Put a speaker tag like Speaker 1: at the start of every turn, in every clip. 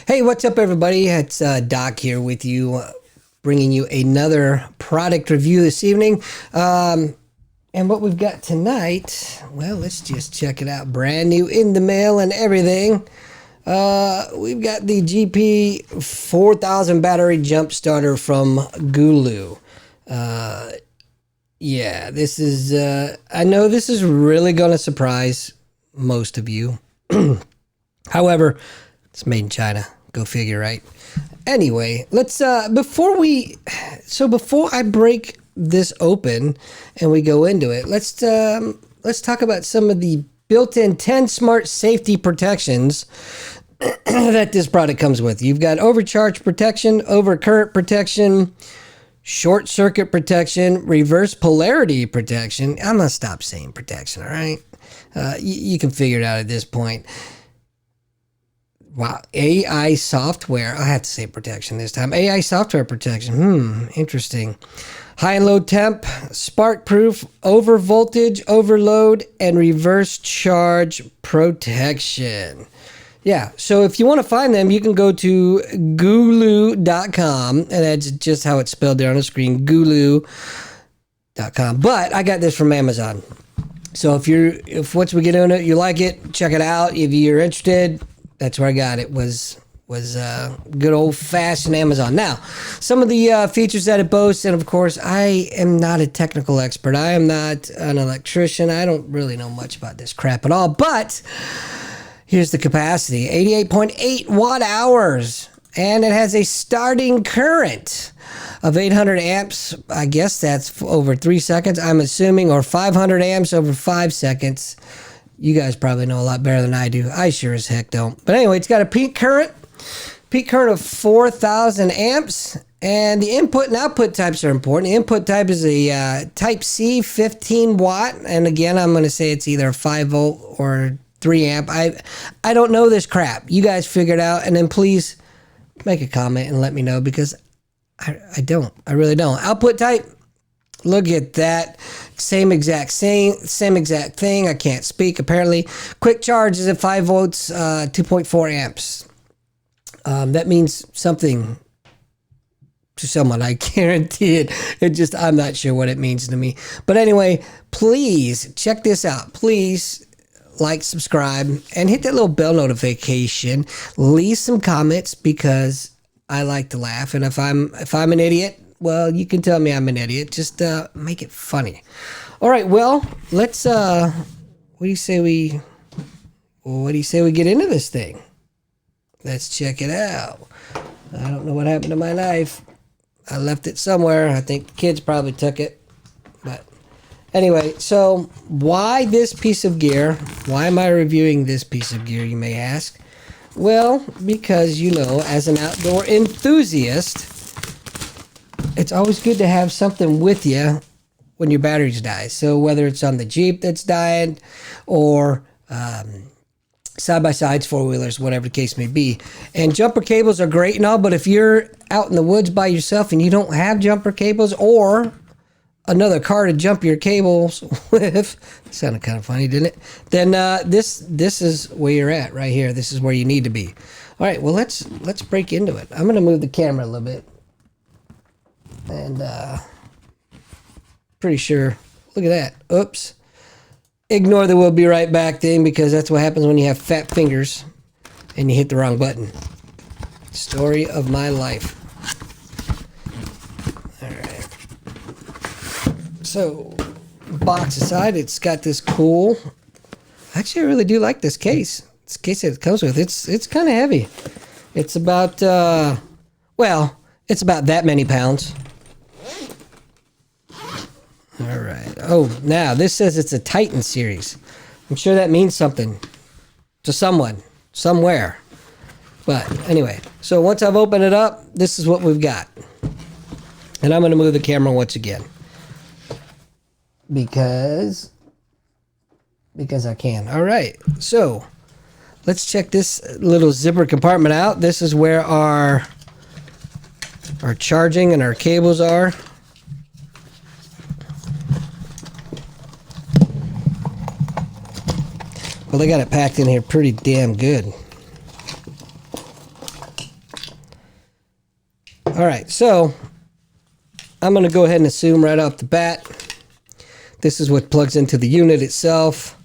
Speaker 1: Hey, what's up, everybody? It's Doc here with you, bringing you another product review this evening. And what we've got tonight, well, let's just check it out. Brand new in the mail and everything. We've got the GP 4000 battery jump starter from GooLoo. Yeah, this is, I know this is really going to surprise most of you. However, it's made in China. Go figure, right? Anyway, let's before I break this open and we go into it, let's talk about some of the built-in 10 smart safety protections that this product comes with. You've got overcharge protection, overcurrent protection, short circuit protection, reverse polarity protection. I'm gonna stop saying protection, all right? You can figure it out at this point. Wow, AI software. I have to say protection this time. AI software protection. Interesting. High and low temp, spark proof, over voltage, overload, and reverse charge protection. Yeah, so if you want to find them, you can go to GooLoo.com, and that's just how it's spelled there on the screen, GooLoo.com. But I got this from Amazon. So if once we get on it, you like it, check it out. If you're interested, that's where I got it. Was good old-fashioned Amazon. Now, some of the features that it boasts, and of course, I am not a technical expert. I am not an electrician. I don't really know much about this crap at all. But here's the capacity: 88.8 watt hours, and it has a starting current of 800 amps. I guess that's over 3 seconds, I'm assuming, or 500 amps over 5 seconds. You guys probably know a lot better than I do. I sure as heck don't. But anyway, it's got a peak current of 4,000 amps. And the input and output types are important. The input type is a Type C 15 watt. And again, I'm going to say it's either 5 volt or 3 amp. I don't know this crap. You guys figure it out. And then please make a comment and let me know, because I don't. I really don't. Output type. Look at that. Same exact thing. I can't speak, apparently. Quick charge is at 5 volts, 2.4 amps. That means something to someone. I guarantee it. I'm not sure what it means to me. But anyway, please check this out. Please like, subscribe, and hit that little bell notification. Leave some comments, because I like to laugh. And if I'm an idiot, well, you can tell me I'm an idiot. Just make it funny. All right. Well, let's. What do you say we get into this thing? Let's check it out. I don't know what happened to my knife. I left it somewhere. I think the kids probably took it. But anyway, so why this piece of gear? Why am I reviewing this piece of gear, you may ask? Well, because, as an outdoor enthusiast, it's always good to have something with you when your batteries die. So whether it's on the Jeep that's dying, or side-by-sides, four-wheelers, whatever the case may be. And jumper cables are great and all, but if you're out in the woods by yourself and you don't have jumper cables or another car to jump your cables with, sounded kind of funny, didn't it? Then this is where you're at right here. This is where you need to be. All right, well, let's break into it. I'm going to move the camera a little bit. And pretty sure, look at that. Oops. Ignore the "we'll be right back" thing, because that's what happens when you have fat fingers and you hit the wrong button. Story of my life. All right. So, box aside, it's got this cool. Actually, I really do like this case. This case that it comes with. It's kind of heavy. It's about it's about that many pounds. All right. Oh, now this says it's a Titan series. I'm sure that means something to someone, somewhere. But anyway, so once I've opened it up, this is what we've got. And I'm going to move the camera once again, because I can. All right. So let's check this little zipper compartment out. This is where our charging and our cables are. Well, they got it packed in here pretty damn good. All right, so I'm going to go ahead and assume right off the bat, this is what plugs into the unit itself.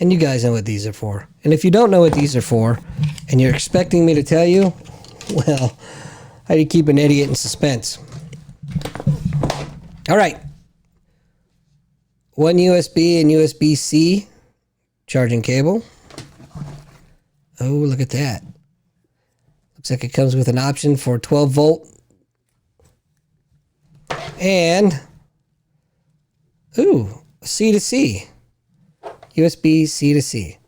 Speaker 1: And you guys know what these are for. And if you don't know what these are for, and you're expecting me to tell you, well, how do you keep an idiot in suspense? All right. One USB and USB-C charging cable. Oh, look at that. Looks like it comes with an option for 12 volt. And, ooh, C to C. USB C to C.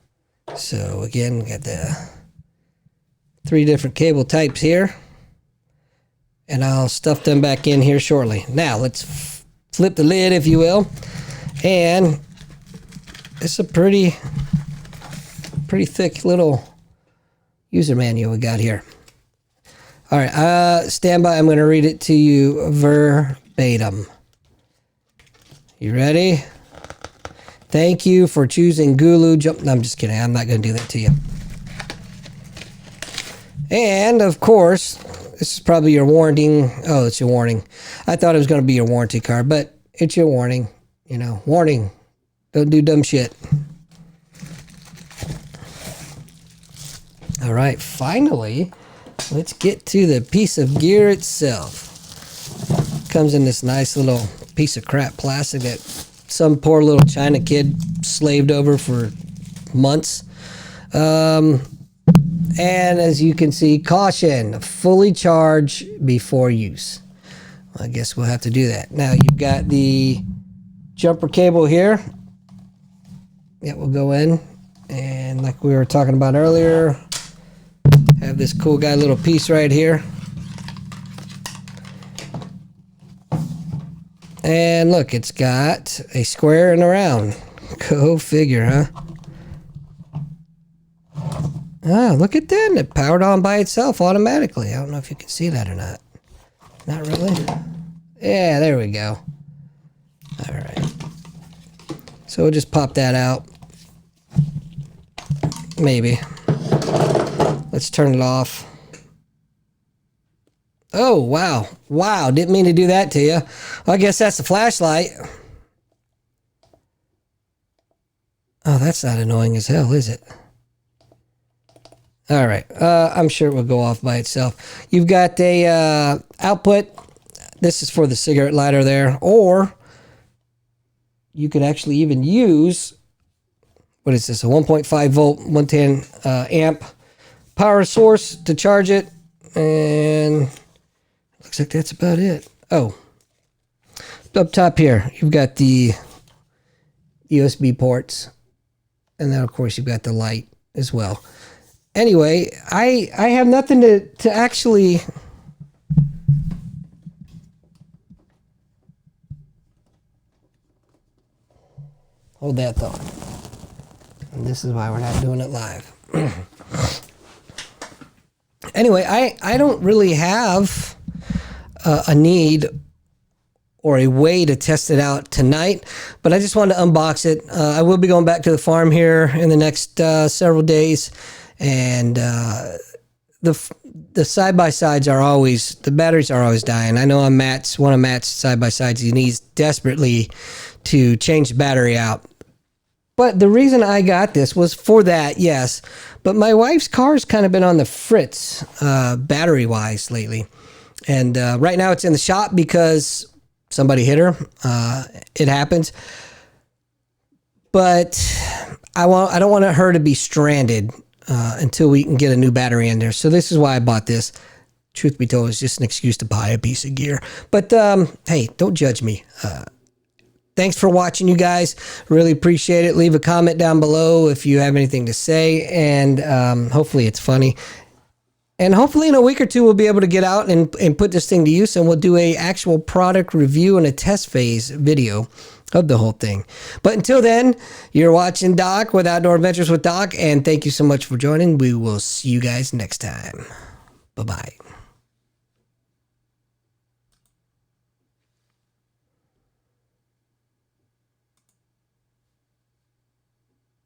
Speaker 1: So again, we got the 3 different cable types here. And I'll stuff them back in here shortly. Now, let's flip the lid, if you will. And it's a pretty thick little user manual we got here. All right, stand by. I'm going to read it to you verbatim. You ready? Thank you for choosing GooLoo's. No, I'm just kidding. I'm not going to do that to you. And, of course, this is probably your warning. Oh, it's your warning. I thought it was going to be your warranty card, but it's your warning. You know, warning. Don't do dumb shit. All right, finally, let's get to the piece of gear itself. Comes in this nice little piece of crap plastic that some poor little China kid slaved over for months. And as you can see, caution, fully charge before use. Well, I guess we'll have to do that. Now you've got the jumper cable here. That will go in. And like we were talking about earlier, have this cool guy little piece right here. And look, it's got a square and a round. Go figure, huh? Ah, look at that. It powered on by itself automatically. I don't know if you can see that or not. Not really? Yeah, there we go. All right. So we'll just pop that out. Maybe. Let's turn it off. Oh, wow. Wow, didn't mean to do that to you. Well, I guess that's the flashlight. Oh, that's not annoying as hell, is it? All right. I'm sure it will go off by itself. You've got a output. This is for the cigarette lighter there. Or you could actually even use, what is this, a 1.5 volt, 110 amp power source to charge it. And looks like that's about it. Oh, up top here, you've got the USB ports. And then, of course, you've got the light as well. Anyway, I have nothing to actually... Hold that thought. And this is why we're not doing it live. Anyway, I don't really have a need or a way to test it out tonight, but I just wanted to unbox it. I will be going back to the farm here in the next several days, and the side-by-sides are always, the batteries are always dying. I know on Matt's, one of Matt's side-by-sides, he needs desperately to change the battery out. But the reason I got this was for that, yes. But my wife's car's kind of been on the fritz, battery-wise lately. And right now it's in the shop because somebody hit her. It happens. But I don't want her to be stranded until we can get a new battery in there. So this is why I bought this. Truth be told, it's just an excuse to buy a piece of gear. But hey, don't judge me. Thanks for watching, you guys. Really appreciate it. Leave a comment down below if you have anything to say, and hopefully it's funny. And hopefully in a week or two, we'll be able to get out and put this thing to use, and we'll do a actual product review and a test phase video of the whole thing. But until then, you're watching Doc with Outdoor Adventures with Doc, and thank you so much for joining. We will see you guys next time. Bye-bye.